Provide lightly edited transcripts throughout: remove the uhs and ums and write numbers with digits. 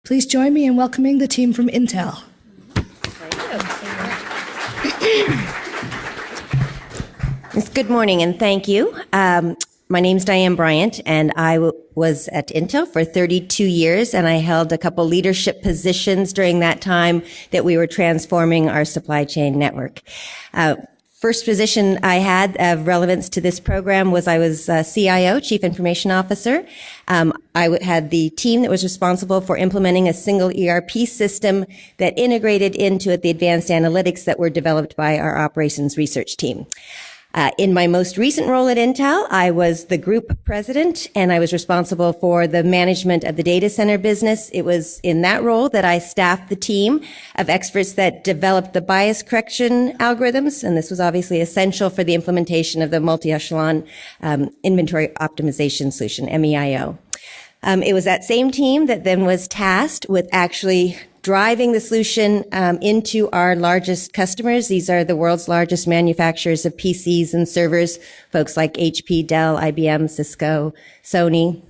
Please join me in welcoming the team from Intel. Good morning and thank you. My name's Diane Bryant, and I was at Intel for 32 years, and I held a couple leadership positions during that time that we were transforming our supply chain network. First position I had of relevance to this program was I was CIO, Chief Information Officer. I had the team that was responsible for implementing a single ERP system that integrated into it the advanced analytics that were developed by our operations research team. In my most recent role at Intel, I was the group president, and I was responsible for the management of the data center business. It was in that role that I staffed the team of experts that developed the bias correction algorithms, and this was obviously essential for the implementation of the Multi-Echelon Inventory Optimization solution, MEIO. It was that same team that then was tasked with actually driving the solution into our largest customers. These are the world's largest manufacturers of PCs and servers, folks like HP, Dell, IBM, Cisco, Sony.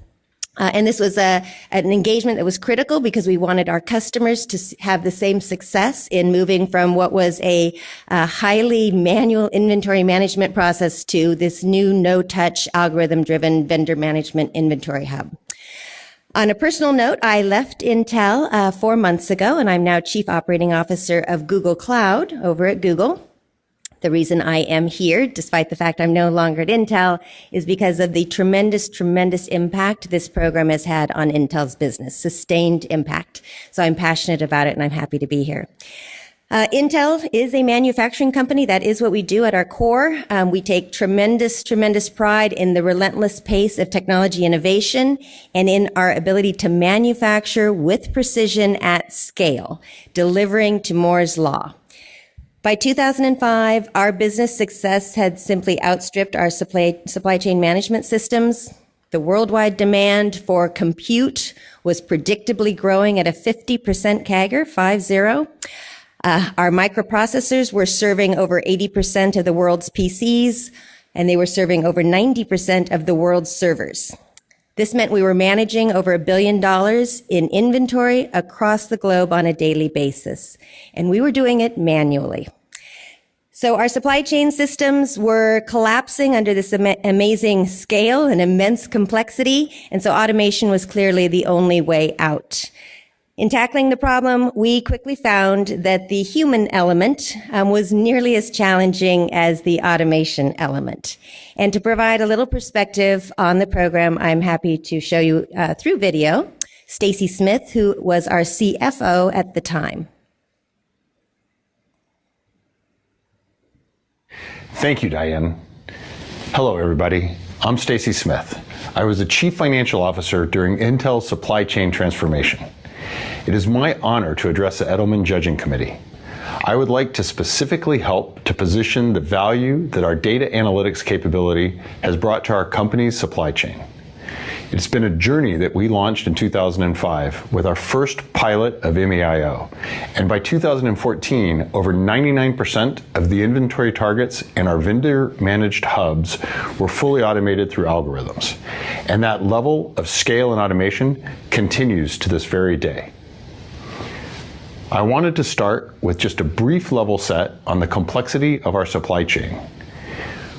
And this was an engagement that was critical because we wanted our customers to have the same success in moving from what was a highly manual inventory management process to this new no-touch algorithm-driven vendor management inventory hub. On a personal note, I left Intel 4 months ago, and I'm now Chief Operating Officer of Google Cloud over at Google. The reason I am here, despite the fact I'm no longer at Intel, is because of the tremendous impact this program has had on Intel's business, sustained impact. So I'm passionate about it, and I'm happy to be here. Intel is a manufacturing company. That is what we do at our core. We take tremendous pride in the relentless pace of technology innovation and in our ability to manufacture with precision at scale, delivering to Moore's Law. By 2005, our business success had simply outstripped our supply chain management systems. The worldwide demand for compute was predictably growing at a 50% CAGR, 50. Our microprocessors were serving over 80% of the world's PCs, and they were serving over 90% of the world's servers. This meant we were managing over $1 billion in inventory across the globe on a daily basis, and we were doing it manually. So our supply chain systems were collapsing under this amazing scale and immense complexity, and so automation was clearly the only way out. In tackling the problem, we quickly found that the human element was nearly as challenging as the automation element. And to provide a little perspective on the program, I'm happy to show you through video Stacy Smith, who was our CFO at the time. Thank you, Diane. Hello, everybody. I'm Stacy Smith. I was the Chief Financial Officer during Intel's supply chain transformation. It is my honor to address the Edelman Judging Committee. I would like to specifically help to position the value that our data analytics capability has brought to our company's supply chain. It's been a journey that we launched in 2005 with our first pilot of MEIO. And by 2014, over 99% of the inventory targets in our vendor-managed hubs were fully automated through algorithms. And that level of scale and automation continues to this very day. I wanted to start with just a brief level set on the complexity of our supply chain.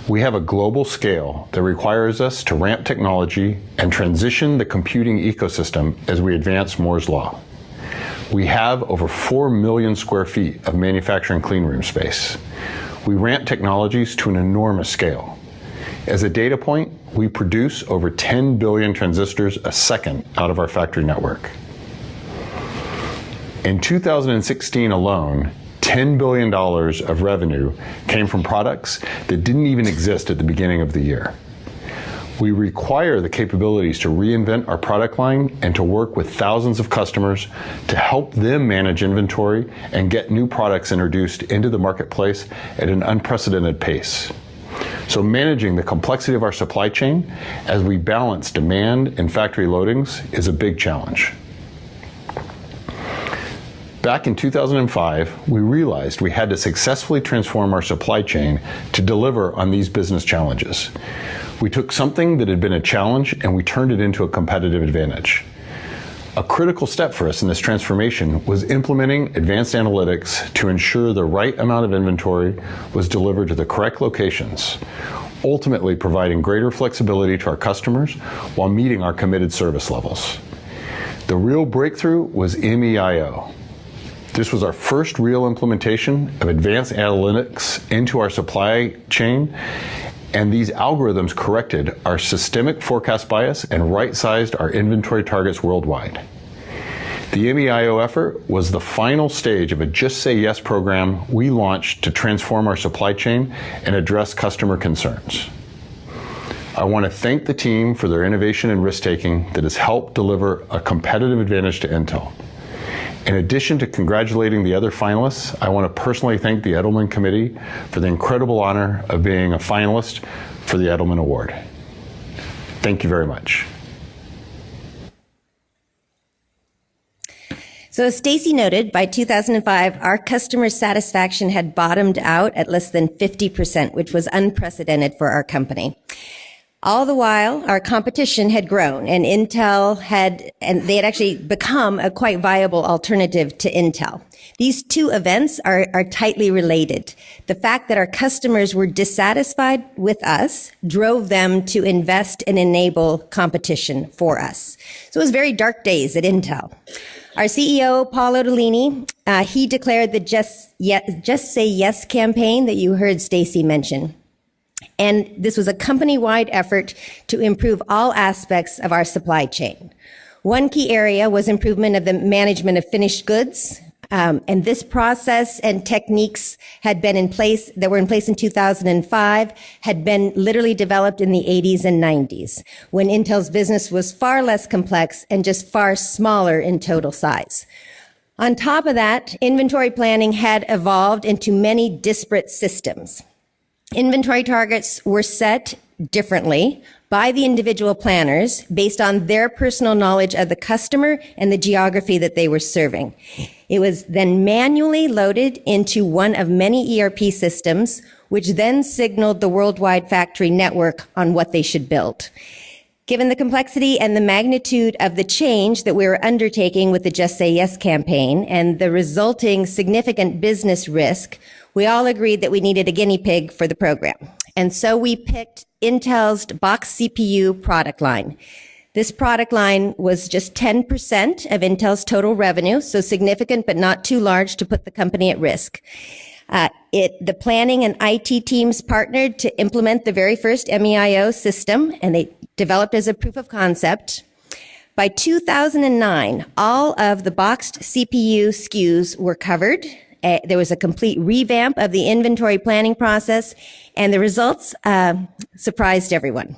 We have a global scale that requires us to ramp technology and transition the computing ecosystem as we advance Moore's Law. We have over 4 million square feet of manufacturing cleanroom space. We ramp technologies to an enormous scale. As a data point, we produce over 10 billion transistors a second out of our factory network. In 2016 alone, $10 billion of revenue came from products that didn't even exist at the beginning of the year. We require the capabilities to reinvent our product line and to work with thousands of customers to help them manage inventory and get new products introduced into the marketplace at an unprecedented pace. So managing the complexity of our supply chain as we balance demand and factory loadings is a big challenge. Back in 2005, we realized we had to successfully transform our supply chain to deliver on these business challenges. We took something that had been a challenge and we turned it into a competitive advantage. A critical step for us in this transformation was implementing advanced analytics to ensure the right amount of inventory was delivered to the correct locations, ultimately providing greater flexibility to our customers while meeting our committed service levels. The real breakthrough was MEIO. This was our first real implementation of advanced analytics into our supply chain, and these algorithms corrected our systemic forecast bias and right-sized our inventory targets worldwide. The MEIO effort was the final stage of a Just Say Yes program we launched to transform our supply chain and address customer concerns. I want to thank the team for their innovation and risk-taking that has helped deliver a competitive advantage to Intel. In addition to congratulating the other finalists, I want to personally thank the Edelman Committee for the incredible honor of being a finalist for the Edelman Award. Thank you very much. So as Stacy noted, by 2005, our customer satisfaction had bottomed out at less than 50%, which was unprecedented for our company. All the while, our competition had grown, and they had actually become a quite viable alternative to Intel. These two events are tightly related. The fact that our customers were dissatisfied with us drove them to invest and enable competition for us. So it was very dark days at Intel. Our CEO, Paul Otellini, he declared the Just Say Yes campaign that you heard Stacy mention. And this was a company-wide effort to improve all aspects of our supply chain. One key area was improvement of the management of finished goods. And this process and techniques that were in place in 2005, had been literally developed in the 80s and 90s, when Intel's business was far less complex and just far smaller in total size. On top of that, inventory planning had evolved into many disparate systems. Inventory targets were set differently by the individual planners based on their personal knowledge of the customer and the geography that they were serving. It was then manually loaded into one of many ERP systems, which then signaled the worldwide factory network on what they should build. Given the complexity and the magnitude of the change that we were undertaking with the Just Say Yes campaign and the resulting significant business risk, we all agreed that we needed a guinea pig for the program. And so we picked Intel's box CPU product line. This product line was just 10% of Intel's total revenue, so significant but not too large to put the company at risk. The planning and IT teams partnered to implement the very first MEIO system, and they developed as a proof of concept. By 2009, all of the boxed CPU SKUs were covered. There was a complete revamp of the inventory planning process, and the results surprised everyone.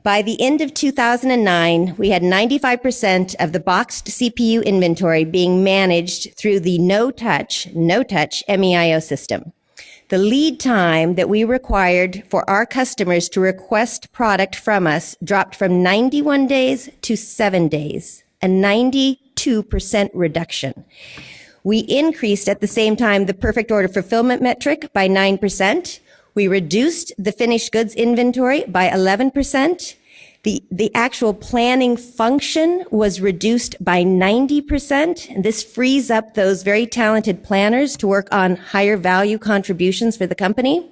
By the end of 2009, we had 95% of the boxed CPU inventory being managed through the no-touch MEIO system. The lead time that we required for our customers to request product from us dropped from 91 days to 7 days, a 92% reduction. We increased at the same time the perfect order fulfillment metric by 9%. We reduced the finished goods inventory by 11%. The actual planning function was reduced by 90%. And this frees up those very talented planners to work on higher value contributions for the company.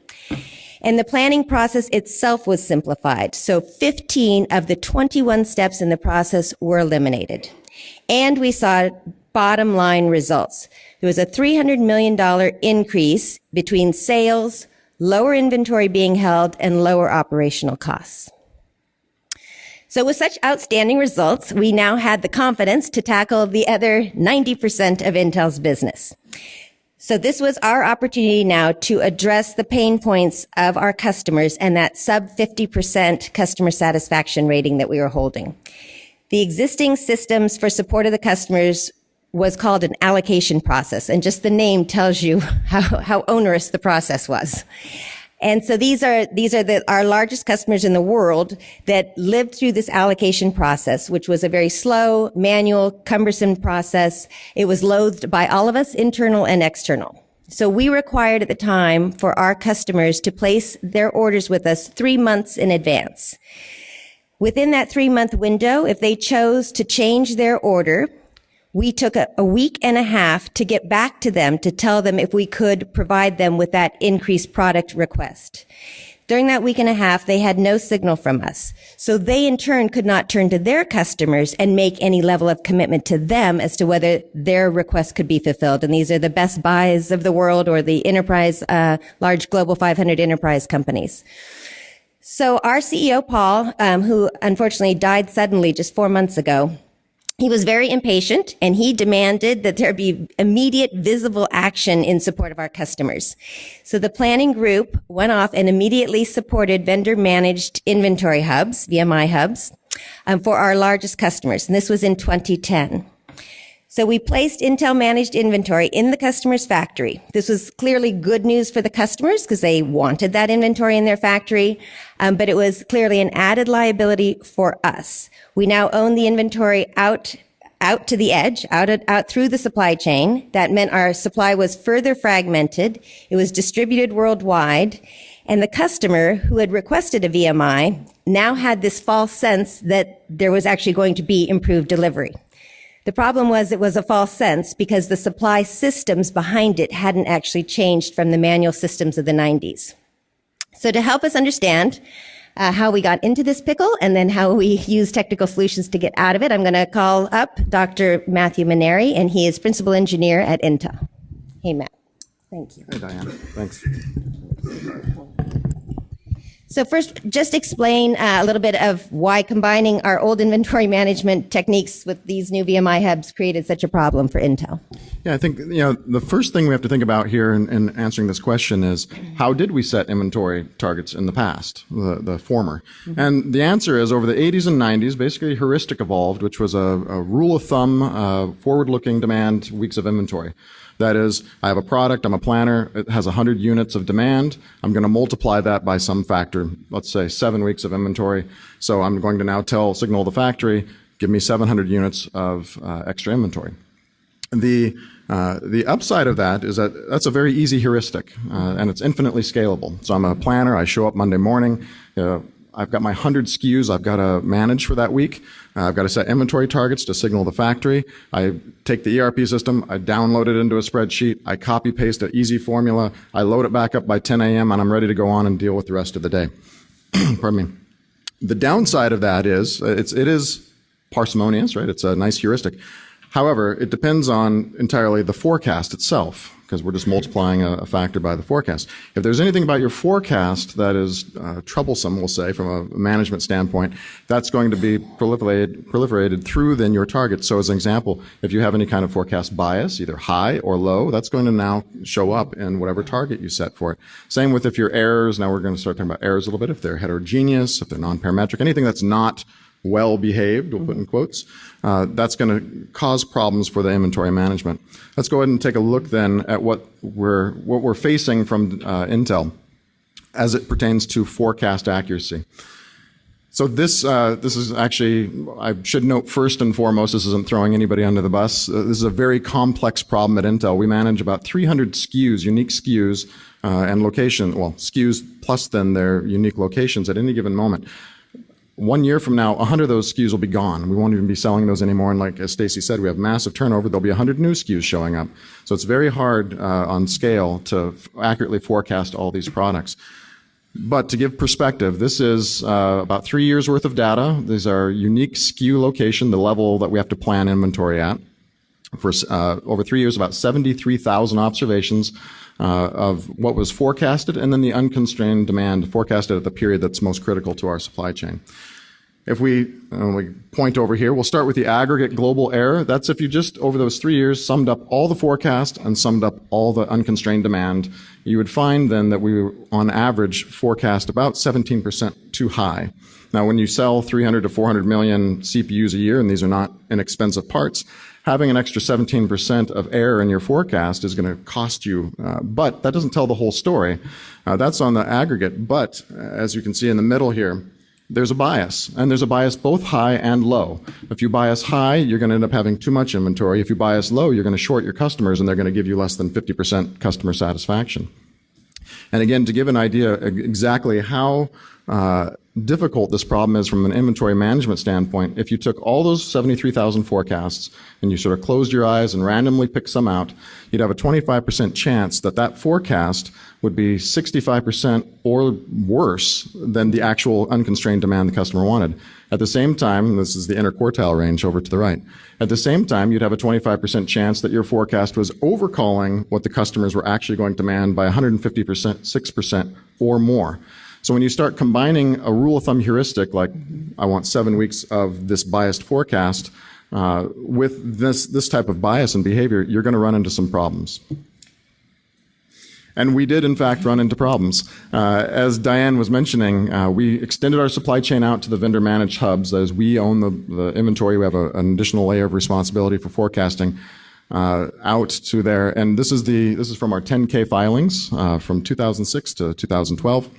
And the planning process itself was simplified. So 15 of the 21 steps in the process were eliminated. And we saw bottom line results. There was a $300 million increase between sales, lower inventory being held, and lower operational costs. So with such outstanding results, we now had the confidence to tackle the other 90% of Intel's business. So this was our opportunity now to address the pain points of our customers and that sub 50% customer satisfaction rating that we were holding. The existing systems for support of the customers was called an allocation process, and just the name tells you how onerous the process was. And so these are our largest customers in the world that lived through this allocation process, which was a very slow, manual, cumbersome process. It was loathed by all of us, internal and external. So we required at the time for our customers to place their orders with us 3 months in advance. Within that 3-month window, if they chose to change their order, we took a week and a half to get back to them to tell them if we could provide them with that increased product request. During that week and a half, they had no signal from us. So they in turn could not turn to their customers and make any level of commitment to them as to whether their request could be fulfilled. And these are the Best Buys of the world or the enterprise, large Global 500 enterprise companies. So our CEO, Paul, who unfortunately died suddenly just 4 months ago, he was very impatient, and he demanded that there be immediate visible action in support of our customers. So the planning group went off and immediately supported vendor-managed inventory hubs, VMI hubs, for our largest customers. And this was in 2010. So we placed Intel managed inventory in the customer's factory. This was clearly good news for the customers because they wanted that inventory in their factory, but it was clearly an added liability for us. We now own the inventory out to the edge, out through the supply chain. That meant our supply was further fragmented. It was distributed worldwide. And the customer who had requested a VMI now had this false sense that there was actually going to be improved delivery. The problem was it was a false sense because the supply systems behind it hadn't actually changed from the manual systems of the 90s. So to help us understand how we got into this pickle and then how we use technical solutions to get out of it, I'm going to call up Dr. Matthew Maneri, and he is principal engineer at Intel. Hey, Matt. Thank you. Hey, Diane. Thanks. So first, just explain a little bit of why combining our old inventory management techniques with these new VMI hubs created such a problem for Intel. Yeah, I think, the first thing we have to think about here in answering this question is how did we set inventory targets in the past, the former? Mm-hmm. And the answer is over the 80s and 90s, basically heuristic evolved, which was a rule of thumb, forward-looking demand weeks of inventory. That is, I have a product, I'm a planner, it has 100 units of demand. I'm going to multiply that by some factor, let's say 7 weeks of inventory. So I'm going to now signal the factory, give me 700 units of extra inventory. The upside of that is that that's a very easy heuristic, and it's infinitely scalable. So I'm a planner, I show up Monday morning, I've got my 100 SKUs I've got to manage for that week. I've got to set inventory targets to signal the factory. I take the ERP system, I download it into a spreadsheet, I copy paste an easy formula, I load it back up by 10 a.m. and I'm ready to go on and deal with the rest of the day. Pardon me. The downside of that is it is parsimonious, right? It's a nice heuristic. However, it depends on entirely the forecast itself, because we're just multiplying a factor by the forecast. If there's anything about your forecast that is troublesome, we'll say, from a management standpoint, that's going to be proliferated through then your target. So as an example, if you have any kind of forecast bias, either high or low, that's going to now show up in whatever target you set for it. Same with if your errors, now we're going to start talking about errors a little bit, if they're heterogeneous, if they're non-parametric, anything that's not well behaved, we'll put in quotes, that's going to cause problems for the inventory management. Let's go ahead and take a look then at what we're facing from Intel as it pertains to forecast accuracy. So this is actually, I should note first and foremost, this isn't throwing anybody under the bus. This is a very complex problem at Intel. We manage about 300 SKUs, unique SKUs, and SKUs plus then their unique locations at any given moment. 1 year from now, 100 of those SKUs will be gone. We won't even be selling those anymore. And like as Stacy said, we have massive turnover. There'll be 100 new SKUs showing up. So it's very hard on scale to accurately forecast all these products. But to give perspective, this is about 3 years worth of data. These are unique SKU location, the level that we have to plan inventory at. For over 3 years, about 73,000 observations of what was forecasted, and then the unconstrained demand forecasted at the period that's most critical to our supply chain. If we point over here, we'll start with the aggregate global error. That's if you just, over those 3 years, summed up all the forecast and summed up all the unconstrained demand, you would find then that we, on average, forecast about 17% too high. Now, when you sell 300 to 400 million CPUs a year, and these are not inexpensive parts, having an extra 17% of error in your forecast is going to cost you, but that doesn't tell the whole story. That's on the aggregate, but as you can see in the middle here, there's a bias, and there's a bias both high and low. If you bias high, you're going to end up having too much inventory. If you bias low, you're going to short your customers, and they're going to give you less than 50% customer satisfaction. And again, to give an idea exactly how difficult this problem is from an inventory management standpoint, if you took all those 73,000 forecasts and you sort of closed your eyes and randomly picked some out, you'd have a 25% chance that that forecast would be 65% or worse than the actual unconstrained demand the customer wanted. At the same time, this is the interquartile range over to the right. At the same time, you'd have a 25% chance that your forecast was overcalling what the customers were actually going to demand by 150%, 6% or more. So when you start combining a rule of thumb heuristic, like I want 7 weeks of this biased forecast, with this type of bias and behavior, you're going to run into some problems. And we did, in fact, run into problems. As Diane was mentioning, we extended our supply chain out to the vendor-managed hubs. As we own the inventory, we have an additional layer of responsibility for forecasting out to there. And this is from our 10K filings from 2006 to 2012.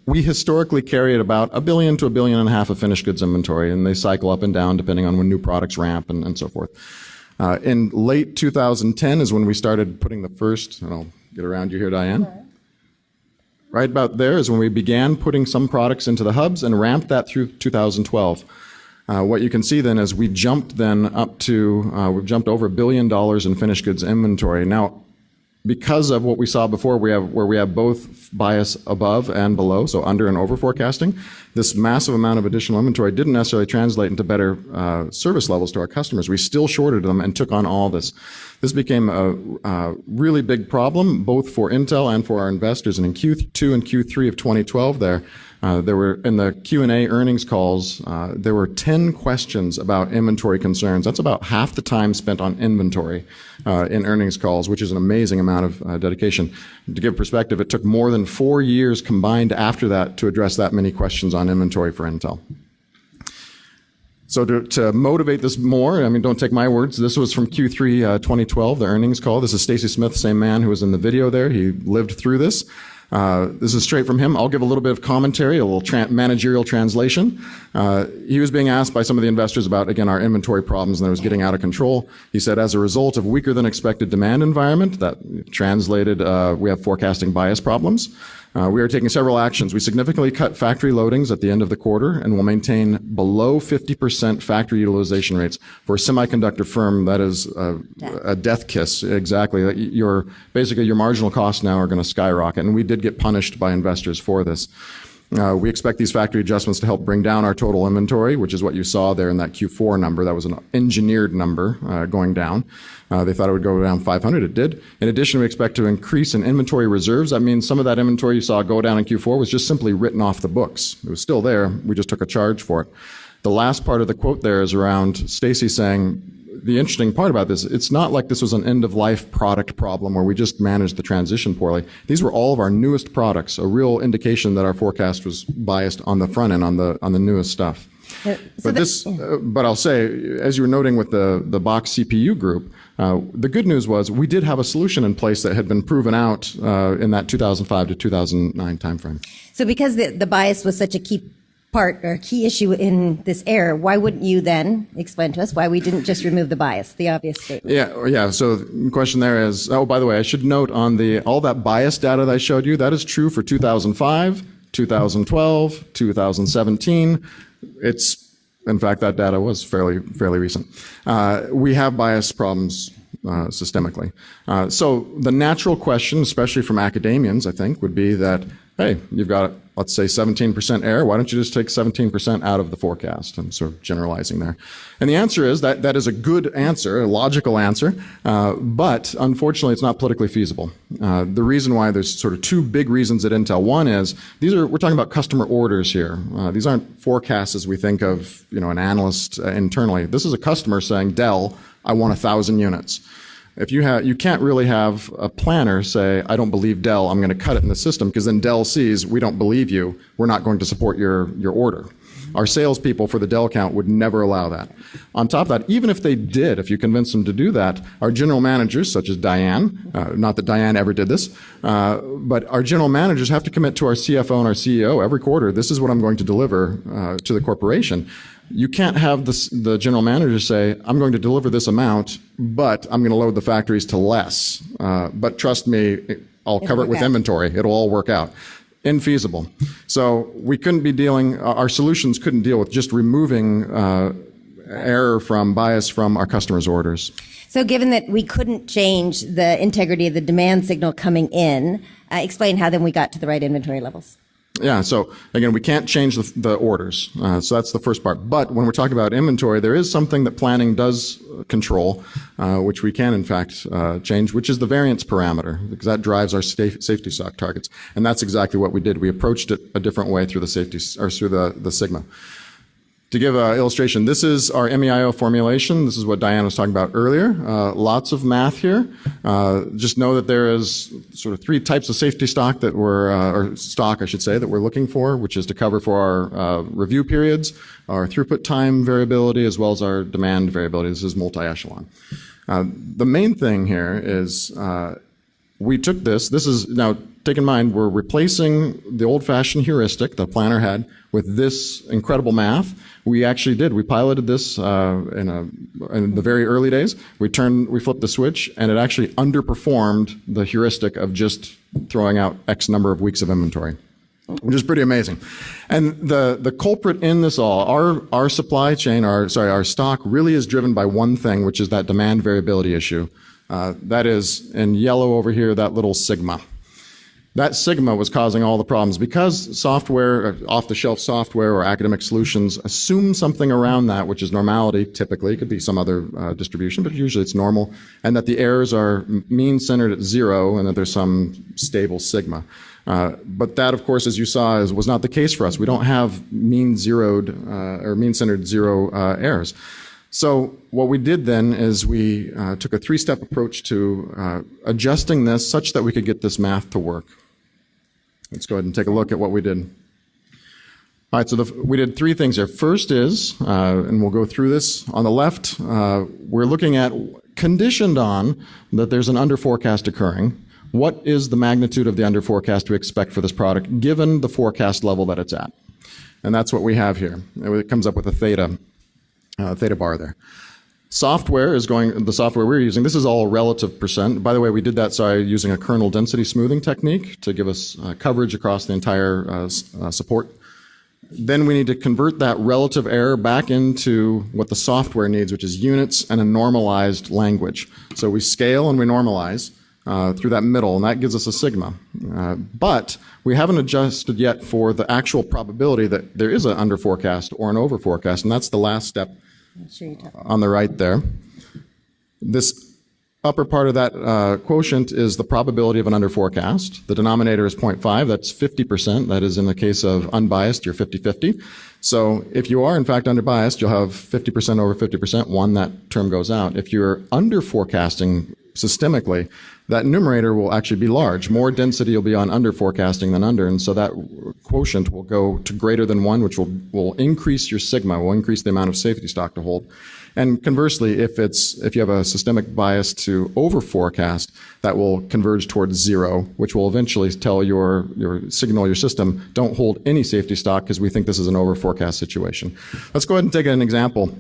We historically carry at about $1 billion to $1.5 billion of finished goods inventory, and they cycle up and down depending on when new products ramp and so forth. In late 2010 is when we started putting the first, and I'll get around you here, Diane. Right about there is when we began putting some products into the hubs and ramped that through 2012. What you can see then is we jumped then up to, we've jumped over $1 billion in finished goods inventory. Now, because of what we saw before, where we have both bias above and below, so under and over forecasting, this massive amount of additional inventory didn't necessarily translate into better service levels to our customers. We still shorted them and took on all this. This became a really big problem, both for Intel and for our investors. And in Q2 and Q3 of 2012 there were, in the Q&A earnings calls, there were 10 questions about inventory concerns. That's about half the time spent on inventory in earnings calls, which is an amazing amount of dedication. To give perspective, it took more than 4 years combined after that to address that many questions on inventory for Intel. So to motivate this more, I mean, don't take my words. This was from Q3 2012, the earnings call. This is Stacy Smith, same man who was in the video there. He lived through this. This is straight from him. I'll give a little bit of commentary, a little managerial translation. He was being asked by some of the investors about, again, our inventory problems, and that was getting out of control. He said, as a result of weaker than expected demand environment, that translated, we have forecasting bias problems. We are taking several actions. We significantly cut factory loadings at the end of the quarter and will maintain below 50% factory utilization rates. For a semiconductor firm, that is a death kiss. Exactly. Basically, your marginal costs now are going to skyrocket, and we did get punished by investors for this. We expect these factory adjustments to help bring down our total inventory, which is what you saw there in that Q4 number. That was an engineered number going down. They thought it would go down 500. It did. In addition, we expect to increase in inventory reserves. That means some of that inventory you saw go down in Q4 was just simply written off the books. It was still there. We just took a charge for it. The last part of the quote there is around Stacy saying, the interesting part about this, it's not like this was an end-of-life product problem where we just managed the transition poorly. These were all of our newest products, a real indication that our forecast was biased on the front end, on the newest stuff. But I'll say, as you were noting with the box CPU group, the good news was we did have a solution in place that had been proven out in that 2005 to 2009 timeframe. So because the bias was such a key part or key issue in this error, why wouldn't you then explain to us why we didn't just remove the bias, the obvious statement? Yeah. So the question there is, oh, by the way, I should note on all that bias data that I showed you, that is true for 2005, 2012, 2017. In fact, that data was fairly recent. We have bias problems systemically. So the natural question, especially from academians, I think, would be that, hey, you've got, let's say, 17% error. Why don't you just take 17% out of the forecast? I'm sort of generalizing there. And the answer is that is a good answer, a logical answer, but unfortunately it's not politically feasible. The reason why, there's sort of two big reasons at Intel. One is, we're talking about customer orders here. These aren't forecasts as we think of, an analyst internally. This is a customer saying, Dell, I want 1,000 units. You can't really have a planner say, I don't believe Dell, I'm going to cut it in the system, because then Dell sees, we don't believe you, we're not going to support your order. Our salespeople for the Dell account would never allow that. On top of that, even if they did, if you convince them to do that, our general managers, such as Diane, not that Diane ever did this, but our general managers have to commit to our CFO and our CEO every quarter, this is what I'm going to deliver to the corporation. You can't have the general manager say, I'm going to deliver this amount, but I'm going to load the factories to less. But trust me, I'll cover it with inventory. It'll all work out. infeasible. So we couldn't be dealing, our solutions couldn't deal with just removing error from bias from our customers' orders. So given that we couldn't change the integrity of the demand signal coming in, explain how then we got to the right inventory levels. Yeah, so again, we can't change the orders. So that's the first part. But when we're talking about inventory, there is something that planning does control, which we can in fact change, which is the variance parameter, because that drives our safety stock targets. And that's exactly what we did. We approached it a different way through the through the sigma. To give an illustration, this is our MEIO formulation. This is what Diane was talking about earlier. Lots of math here. Just know that there is sort of 3 types of safety stock that or stock, I should say, that we're looking for, which is to cover for our review periods, our throughput time variability, as well as our demand variability. This is multi-echelon. The main thing here is we took this is now, take in mind, we're replacing the old-fashioned heuristic the planner had with this incredible math. We actually did. We piloted this in the very early days. We flipped the switch, and it actually underperformed the heuristic of just throwing out X number of weeks of inventory, which is pretty amazing. And the culprit in this all, our supply chain, our stock really is driven by one thing, which is that demand variability issue. That is in yellow over here, that little sigma. That sigma was causing all the problems because software, off-the-shelf software or academic solutions assume something around that, which is normality typically. It could be some other distribution, but usually it's normal, and that the errors are mean-centered at 0 and that there's some stable sigma. But that, of course, as you saw, was not the case for us. We don't have mean-zeroed or mean-centered 0 errors. So what we did then is we took a 3-step approach to adjusting this such that we could get this math to work. Let's go ahead and take a look at what we did. All right, so we did 3 things here. First is, and we'll go through this, on the left, we're looking at, conditioned on that there's an under forecast occurring, what is the magnitude of the under forecast we expect for this product given the forecast level that it's at? And that's what we have here. It comes up with a theta bar there. Software is the software we're using, this is all relative percent. By the way, we did that using a kernel density smoothing technique to give us coverage across the entire support. Then we need to convert that relative error back into what the software needs, which is units and a normalized language. So we scale and we normalize through that middle, and that gives us a sigma. But we haven't adjusted yet for the actual probability that there is an under forecast or an over forecast, and that's the last step on the right there. This upper part of that quotient is the probability of an under forecast. The denominator is 0.5, that's 50%. That is in the case of unbiased, you're 50-50. So if you are in fact underbiased, you'll have 50% over 50%, that term goes out. If you're under forecasting systemically, that numerator will actually be large. More density will be on under forecasting than under, and so that quotient will go to greater than 1, which will increase your sigma, will increase the amount of safety stock to hold. And conversely, if you have a systemic bias to over forecast, that will converge towards 0, which will eventually tell your system, don't hold any safety stock because we think this is an over forecast situation. Let's go ahead and take an example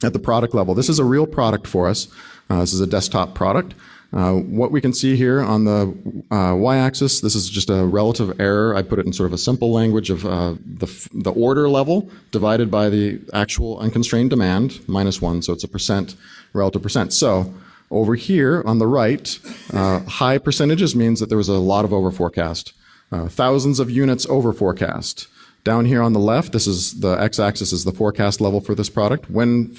at the product level. This is a real product for us. This is a desktop product. What we can see here on the y-axis, this is just a relative error. I put it in sort of a simple language of the order level divided by the actual unconstrained demand, -1, so it's a percent, relative percent. So over here on the right, high percentages means that there was a lot of over forecast. Thousands of units over forecast. Down here on the left, this is the x-axis is the forecast level for this product. When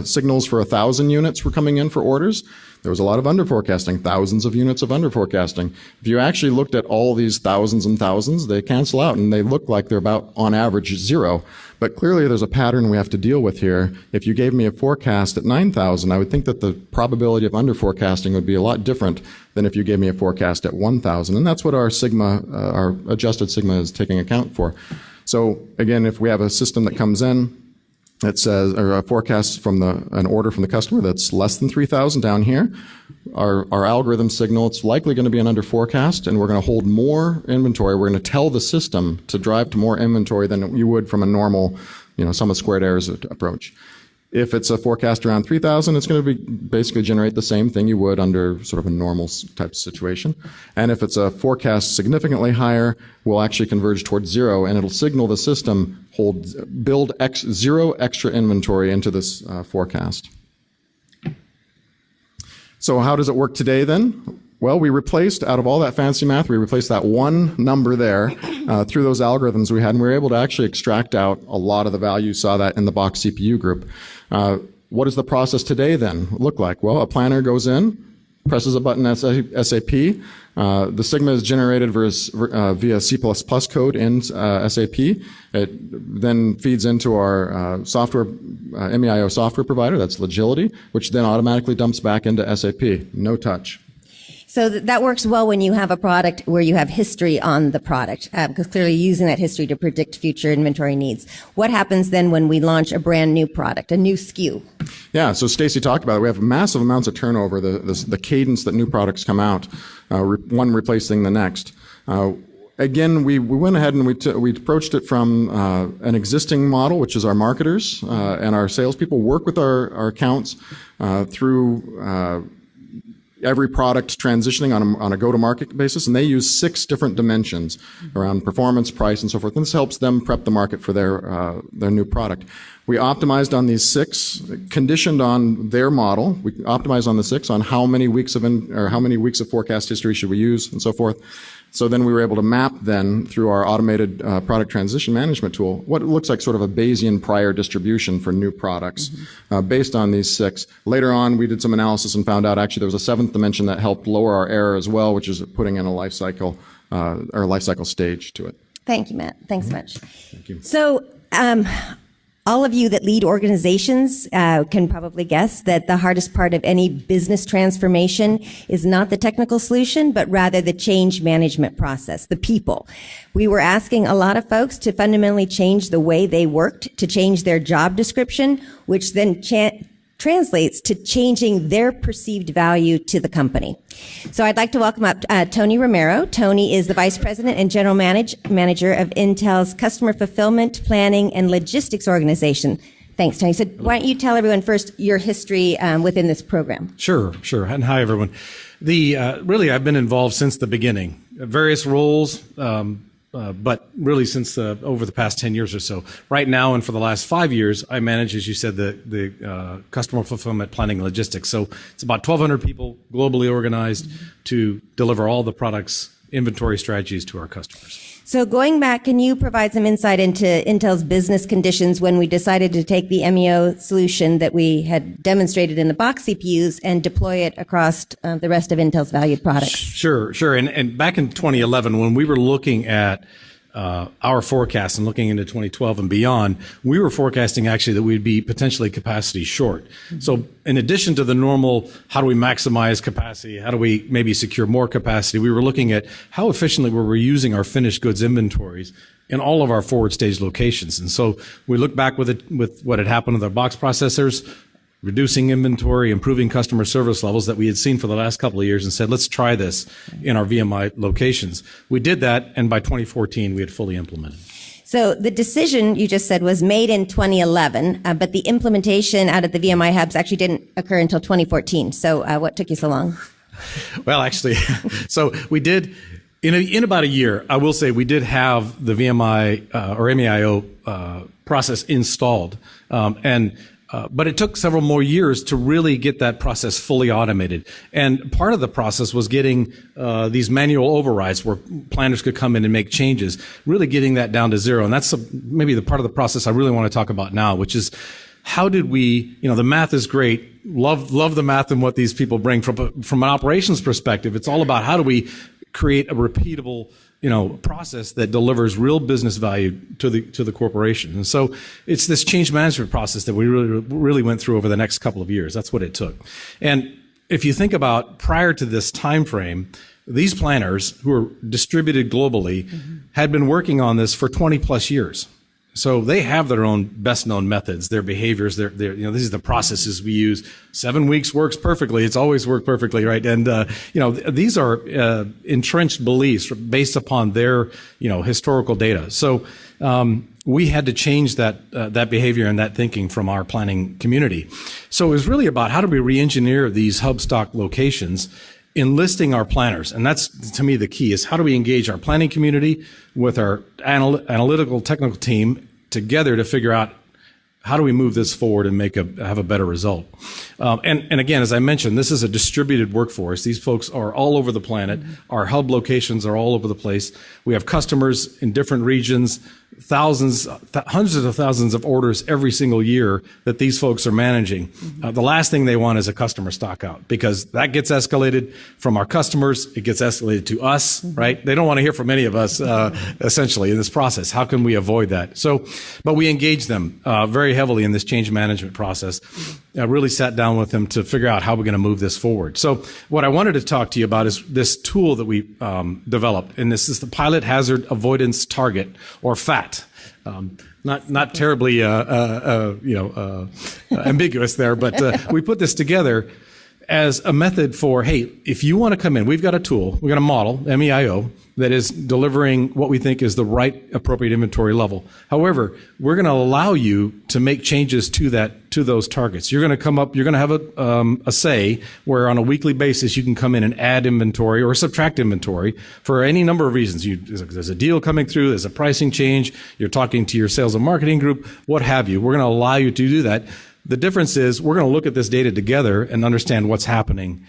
signals for 1,000 units were coming in for orders, there was a lot of underforecasting, thousands of units of underforecasting. If you actually looked at all these thousands and thousands, they cancel out and they look like they're about, on average, 0. But clearly there's a pattern we have to deal with here. If you gave me a forecast at 9,000, I would think that the probability of underforecasting would be a lot different than if you gave me a forecast at 1,000. And that's what our sigma, our adjusted sigma is taking account for. So again, if we have a system that comes in, it says, or a forecast from an order from the customer that's less than 3,000 down here, our algorithm signal, it's likely going to be an under forecast, and we're going to hold more inventory. We're going to tell the system to drive to more inventory than you would from a normal, sum of squared errors approach. If it's a forecast around 3,000, it's going to be basically generate the same thing you would under sort of a normal type of situation. And if it's a forecast significantly higher, we'll actually converge towards zero, and it'll signal the system build zero extra inventory into this forecast. So how does it work today then? Well, we replaced, out of all that fancy math, we replaced that one number there through those algorithms we had, and we were able to actually extract out a lot of the value. You saw that in the box CPU group. What does the process today then look like? Well, a planner goes in, presses a button at SAP. The Sigma is generated via C++ code in SAP. It then feeds into our software, MEIO software provider, that's Logility, which then automatically dumps back into SAP. No touch. So that works well when you have a product where you have history on the product, because clearly using that history to predict future inventory needs. What happens then when we launch a brand new product, a new SKU? Yeah, so Stacy talked about it. We have massive amounts of turnover, the cadence that new products come out, one replacing the next. Again, we went ahead and we approached it from an existing model, which is our marketers and our salespeople work with our accounts through every product transitioning on a go-to-market basis, and they use 6 different dimensions around performance, price, and so forth. And this helps them prep the market for their new product. We optimized on these 6, conditioned on their model. We optimized on the 6 on how many weeks of forecast history should we use, and so forth. So then we were able to map then through our automated product transition management tool what it looks like sort of a Bayesian prior distribution for new products based on these 6. Later on, we did some analysis and found out actually there was a 7th dimension that helped lower our error as well, which is putting in a life cycle stage to it. Thank you, Matt. Thanks so much. Thank you. So, all of you that lead organizations can probably guess that the hardest part of any business transformation is not the technical solution, but rather the change management process, the people. We were asking a lot of folks to fundamentally change the way they worked, to change their job description, which then translates to changing their perceived value to the company. So I'd like to welcome up Tony Romero. Tony is the Vice President and General Manager of Intel's Customer Fulfillment, Planning, and Logistics Organization. Thanks, Tony. So why don't you tell everyone first your history within this program? Sure. And hi, everyone. Really, I've been involved since the beginning, various roles, but really since over the past 10 years or so. Right now and for the last 5 years, I manage, as you said, the customer fulfillment, planning, and logistics. So it's about 1,200 people globally organized to deliver all the products, inventory strategies to our customers. So going back, can you provide some insight into Intel's business conditions when we decided to take the MEIO solution that we had demonstrated in the box CPUs and deploy it across the rest of Intel's valued products? Sure. And back in 2011, when we were looking at our forecast and looking into 2012 and beyond, we were forecasting actually that we'd be potentially capacity short. Mm-hmm. So in addition to the normal, how do we maximize capacity? How do we maybe secure more capacity? We were looking at how efficiently were we using our finished goods inventories in all of our forward stage locations. And so we looked back with what had happened with our box processors, reducing inventory, improving customer service levels that we had seen for the last couple of years, and said, let's try this in our VMI locations. We did that, and by 2014, we had fully implemented. So the decision you just said was made in 2011, but the implementation out of the VMI hubs actually didn't occur until 2014. So what took you so long? Well, actually, so we did, in about a year, I will say we did have the VMI or MEIO process installed, but it took several more years to really get that process fully automated. And part of the process was getting these manual overrides where planners could come in and make changes, really getting that down to zero. And that's maybe the part of the process I really want to talk about now, which is how did we, the math is great. Love the math and what these people bring. From an operations perspective, it's all about how do we create a repeatable process that delivers real business value to the corporation. And so it's this change management process that we really went through over the next couple of years. That's what it took. And if you think about prior to this time frame, these planners who are distributed globally had been working on this for 20 plus years. So they have their own best known methods, their behaviors, their these are the processes we use. 7 weeks works perfectly. It's always worked perfectly, right? And, these are entrenched beliefs based upon their, historical data. So, we had to change that behavior and that thinking from our planning community. So it was really about how do we re-engineer these hub stock locations, enlisting our planners. And that's, to me, the key is how do we engage our planning community with our analytical technical team together to figure out how do we move this forward and have a better result. And again, as I mentioned, this is a distributed workforce. These folks are all over the planet. Our hub locations are all over the place. We have customers in different regions, hundreds of thousands of orders every single year that these folks are managing. The last thing they want is a customer stock out, because that gets escalated from our customers. It gets escalated to us, right? They don't want to hear from any of us, essentially, in this process. How can we avoid that? But we engage them very heavily in this change management process. I really sat down with them to figure out how we're going to move this forward. So what I wanted to talk to you about is this tool that we developed, and this is the Pilot Hazard Avoidance Target, or FAT. Not terribly ambiguous there, but we put this together as a method for, hey, if you want to come in, we've got a tool, we've got a model, MEIO, that is delivering what we think is the right appropriate inventory level. However, we're going to allow you to make changes to those targets. You're going to come up, you're going to have a say where on a weekly basis you can come in and add inventory or subtract inventory for any number of reasons. There's a deal coming through, there's a pricing change, you're talking to your sales and marketing group, what have you. We're going to allow you to do that. The difference is we're going to look at this data together and understand what's happening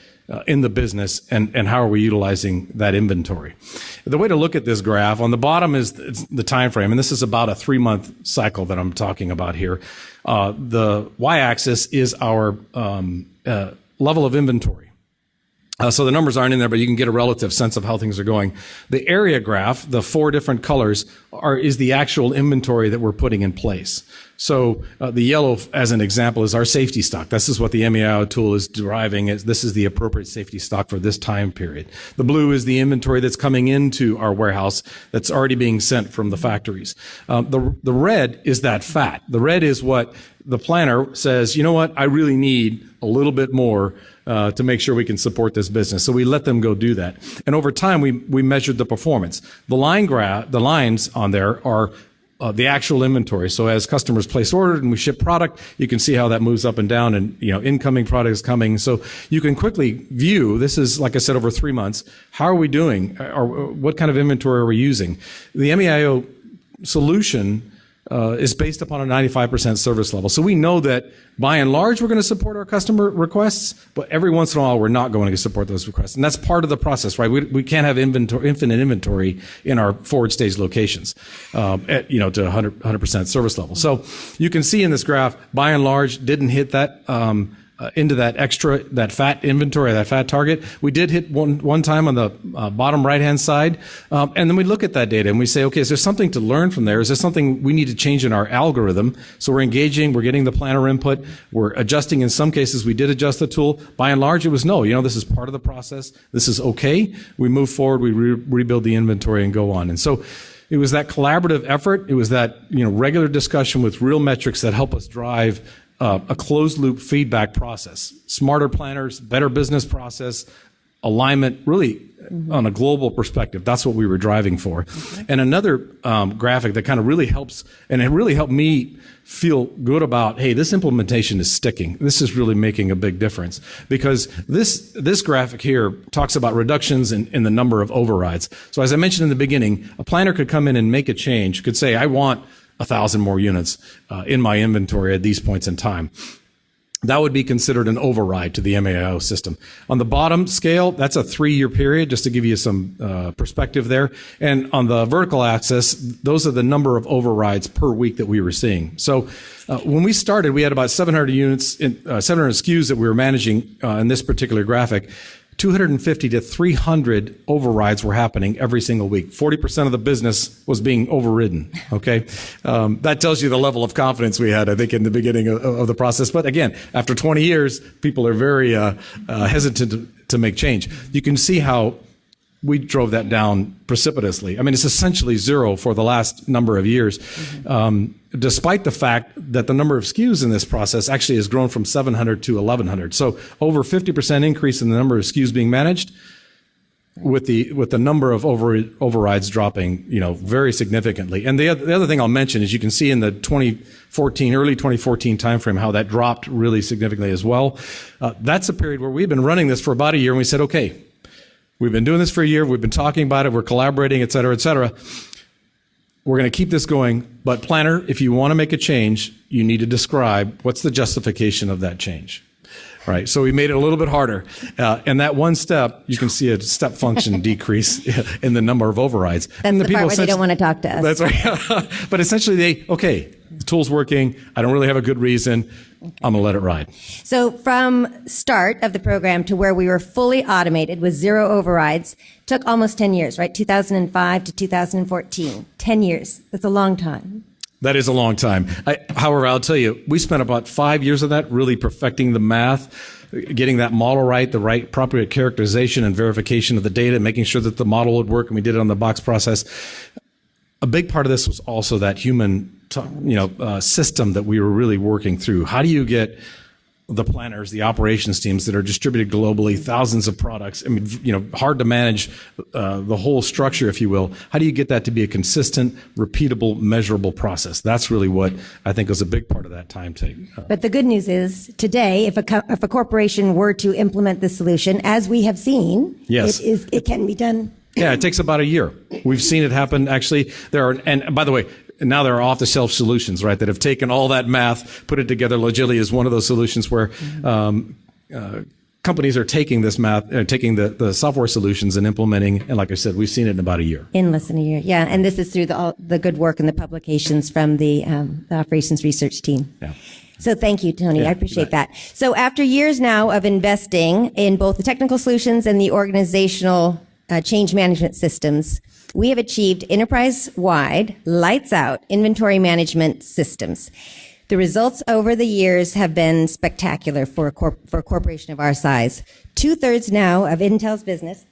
in the business and how are we utilizing that inventory. The way to look at this graph, on the bottom is the time frame, and this is about a 3-month cycle that I'm talking about here. The y-axis is our level of inventory. So the numbers aren't in there, but you can get a relative sense of how things are going. The area graph, the 4 different colors, is the actual inventory that we're putting in place. So the yellow, as an example, is our safety stock. This is what the MEIO tool is deriving. This is the appropriate safety stock for this time period. The blue is the inventory that's coming into our warehouse that's already being sent from the factories. The red is that fat. The red is what the planner says, you know what, I really need a little bit more to make sure we can support this business. So we let them go do that. And over time, we measured the performance. The lines on there are the actual inventory. So as customers place orders and we ship product, you can see how that moves up and down, and incoming product is coming. So you can quickly view, this is, like I said, over 3 months, how are we doing, or what kind of inventory are we using? The MEIO solution is based upon a 95% service level. So we know that by and large, we're going to support our customer requests, but every once in a while, we're not going to support those requests. And that's part of the process, right? We can't have infinite inventory in our forward stage locations, to 100% service level. So you can see in this graph, by and large, didn't hit that, into that fat inventory, that fat target. We did hit one time on the bottom right-hand side. And then we look at that data and we say, okay, is there something to learn from there? Is there something we need to change in our algorithm? So we're engaging, we're getting the planner input, we're adjusting. In some cases, we did adjust the tool. By and large, it was no, this is part of the process. This is okay. We move forward, we rebuild the inventory and go on. And so it was that collaborative effort. It was that, regular discussion with real metrics that help us drive a closed loop feedback process, smarter planners, better business process, alignment, really on a global perspective. That's what we were driving for. Okay. And another graphic that kind of really helps, and it really helped me feel good about, hey, this implementation is sticking. This is really making a big difference, because this graphic here talks about reductions in the number of overrides. So as I mentioned in the beginning, a planner could come in and make a change, could say, I want 1,000 more units in my inventory at these points in time. That would be considered an override to the MEIO system. On the bottom scale, that's a 3-year period, just to give you some perspective there. And on the vertical axis, those are the number of overrides per week that we were seeing. So when we started, we had about 700 units, 700 SKUs that we were managing in this particular graphic. 250 to 300 overrides were happening every single week. 40% of the business was being overridden. Okay. That tells you the level of confidence we had, I think, in the beginning of the process. But again, after 20 years, people are very hesitant to make change. You can see how we drove that down precipitously. I mean, it's essentially zero for the last number of years, despite the fact that the number of SKUs in this process actually has grown from 700 to 1,100. So over 50% increase in the number of SKUs being managed, with the number of overrides dropping, very significantly. And the other thing I'll mention is you can see in the early 2014 timeframe how that dropped really significantly as well. That's a period where we've been running this for about a year, and we said, okay, we've been doing this for a year, we've been talking about it, we're collaborating, et cetera, et cetera. We're going to keep this going, but planner, if you want to make a change, you need to describe what's the justification of that change. Right. So we made it a little bit harder. And that one step, you can see a step function decrease in the number of overrides. That's and the part where they don't want to talk to us. That's right. But essentially the tool's working. I don't really have a good reason. I'm going to let it ride. So from start of the program to where we were fully automated with zero overrides took almost 10 years, right? 2005 to 2014. 10 years. That's a long time. That is a long time. However, I'll tell you, we spent about 5 years of that really perfecting the math, getting that model right, the right appropriate characterization and verification of the data, making sure that the model would work, and we did it on the box process. A big part of this was also that human, system that we were really working through. How do you get the planners, the operations teams that are distributed globally, thousands of products? I mean, hard to manage the whole structure, if you will. How do you get that to be a consistent, repeatable, measurable process? That's really what I think was a big part of that time take. But the good news is today, if a corporation were to implement this solution, as we have seen, yes, it can be done. Yeah, it takes about a year. We've seen it happen. Actually, and by the way, now there are off-the-shelf solutions, right, that have taken all that math, put it together. Logility is one of those solutions where companies are taking this math, taking the software solutions and implementing. And like I said, we've seen it in about a year. In less than a year, yeah. And this is through the good work and the publications from the operations research team. Yeah. So thank you, Tony. I appreciate that. So after years now of investing in both the technical solutions and the organizational change management systems, we have achieved enterprise-wide, lights-out inventory management systems. The results over the years have been spectacular for a corporation of our size. Two-thirds now of Intel's business,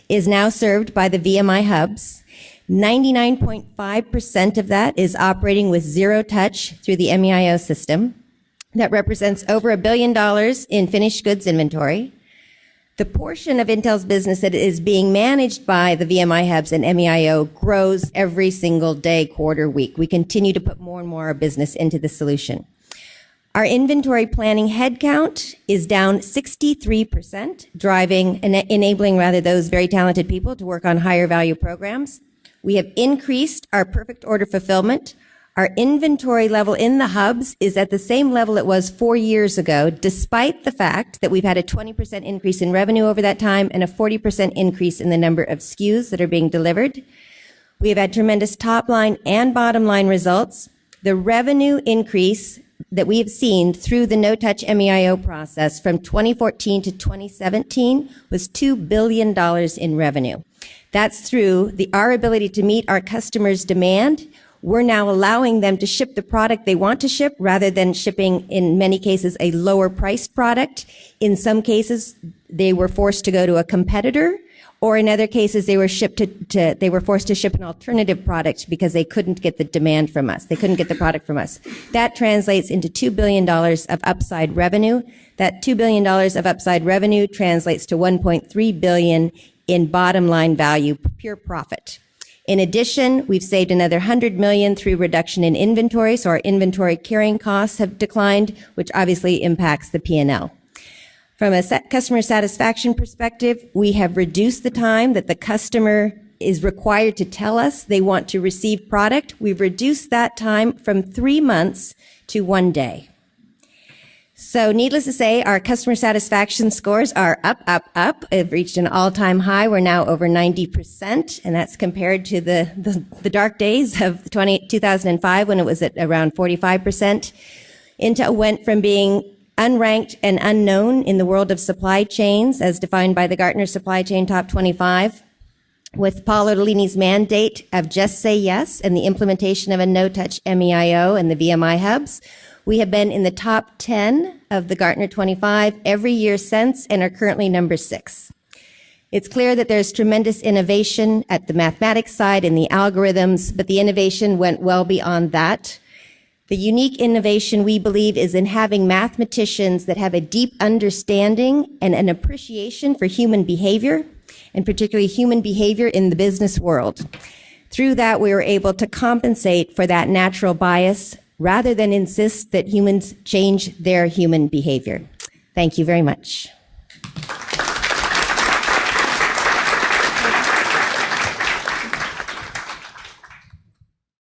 is now served by the VMI hubs. 99.5% of that is operating with zero touch through the MEIO system. That represents over $1 billion in finished goods inventory. The portion of Intel's business that is being managed by the VMI hubs and MEIO grows every single day, quarter, week. We continue to put more and more business into the solution. Our inventory planning headcount is down 63%, enabling those very talented people to work on higher value programs. We have increased our perfect order fulfillment. Our inventory level in the hubs is at the same level it was 4 years ago, despite the fact that we've had a 20% increase in revenue over that time and a 40% increase in the number of SKUs that are being delivered. We have had tremendous top line and bottom line results. The revenue increase that we have seen through the no-touch MEIO process from 2014 to 2017 was $2 billion in revenue. That's through our ability to meet our customers' demand. We're now allowing them to ship the product they want to ship rather than shipping, in many cases, a lower priced product. In some cases, they were forced to go to a competitor, or in other cases, they were forced to ship an alternative product because they couldn't get the demand from us. They couldn't get the product from us. That translates into $2 billion of upside revenue. That $2 billion of upside revenue translates to $1.3 billion in bottom line value, pure profit. In addition, we've saved another $100 million through reduction in inventory, so our inventory carrying costs have declined, which obviously impacts the P&L. From a customer satisfaction perspective, we have reduced the time that the customer is required to tell us they want to receive product. We've reduced that time from 3 months to 1 day. So needless to say, our customer satisfaction scores are up. They've reached an all-time high. We're now over 90%, and that's compared to the dark days of 2005 when it was at around 45%. Intel went from being unranked and unknown in the world of supply chains, as defined by the Gartner Supply Chain Top 25, with Paul Otellini's mandate of just say yes and the implementation of a no-touch MEIO and the VMI hubs. We have been in the top 10 of the Gartner 25 every year since and are currently number 6. It's clear that there's tremendous innovation at the mathematics side and the algorithms, but the innovation went well beyond that. The unique innovation, we believe, is in having mathematicians that have a deep understanding and an appreciation for human behavior, and particularly human behavior in the business world. Through that, we were able to compensate for that natural bias rather than insist that humans change their human behavior. Thank you very much.